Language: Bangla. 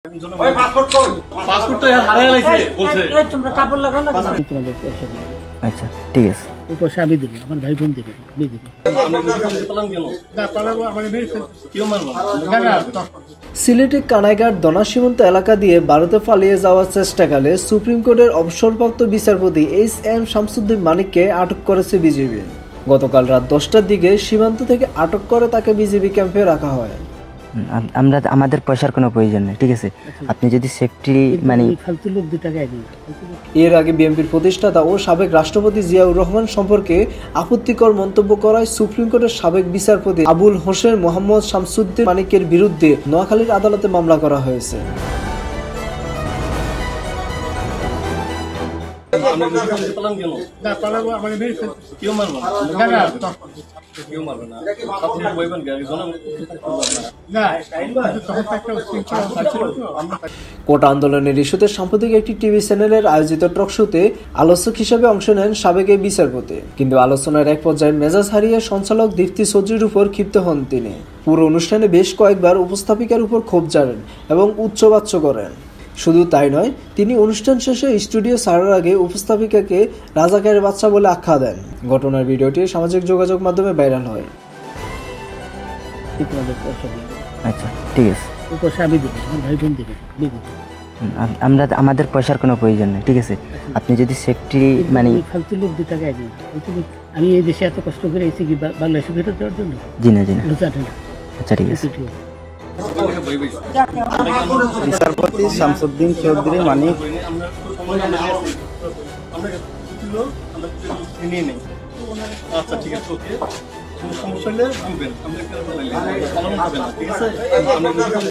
পাসপোর্ট তো হারিয়ে গেছে বলছে তোমরা কাপড় লাগাও না আচ্ছা ঠিক আছে ওই পয়সা আমি দেবো আমার ভাই বোন দেবে আমি দেবো সিলেটে কানাইঘাট দনা সীমান্ত এলাকা দিয়ে ভারতে পালিয়ে যাওয়ার চেষ্টাকালে সুপ্রিম কোর্টের অবসরপ্রাপ্ত বিচারপতি এইচ.এম. শামসুদ্দিন মানিককে আটক করেছে বিজিবি। গতকাল রাত 10টার দিকে সীমান্ত থেকে আটক করে তাকে বিজিবি ক্যাম্পে রাখা হয়। আমরা আমাদের পয়সার কোনো প্রয়োজন নেই, ঠিক আছে? আপনি যদি সেফটি মানে ফালতু লোক 2 টাকা দিন। এর আগে বিএনপির প্রতিষ্ঠাতা ও সাবেক রাষ্ট্রপতি জিয়াউর রহমান সম্পর্কে আপত্তিকর মন্তব্য করায় সুপ্রিম কোর্টের সাবেক বিচারপতি আবুল হোসেন মোহাম্মদ শামসুদ্দিন মানিকের বিরুদ্ধে নোয়াখালীর আদালতে মামলা করা হয়েছে। কোটা আন্দোলনের ইস্যুতে সাম্প্রতিক একটি টিভি চ্যানেলের আয়োজিত টক শোতে আলোচক হিসেবে অংশ নেন সাবেক এই বিচারপতি। কিন্তু আলোচনার এক পর্যায়ে মেজাজ হারিয়ে সঞ্চালক দীপ্তি চৌধুরীর উপর ক্ষিপ্ত হন তিনি। পুরো অনুষ্ঠানে বেশ কয়েকবার উপস্থাপিকার উপর ক্ষোভ ঝাড়েন এবং উচ্চবাচ্য করেন। শুধু তাই নয়, তিনি অনুষ্ঠান শেষে স্টুডিও ছাড়ার আগে উপস্থাপিকাকে রাজাকারের বাচ্চা বলে আখ্যা দেন। ঘটনার ভিডিওটি সামাজিক যোগাযোগ মাধ্যমে ভাইরাল হয়। আচ্ছা ঠিক আছে ওই পয়সা আমি দেবো আমার ভাই বোন দেবে আমি দেবো আমরা আমাদের পয়সার কোনো প্রয়োজন নেই, ঠিক আছে? আপনি যদি সেফটি মানে ফালতু লোক 2 টাকা দিন। আমি এই দেশে এত কষ্ট করে এসেছি কি বাংলাদেশে ফেরত দেওয়ার জন্য? জি না আচ্ছা ঠিক আছে। বিচারপতি শামসুদ্দিন চৌধুরী মানিক আচ্ছা ঠিক আছে, ওকে সমস্যা হলে বলবেন, আমরা ঠিক আছে।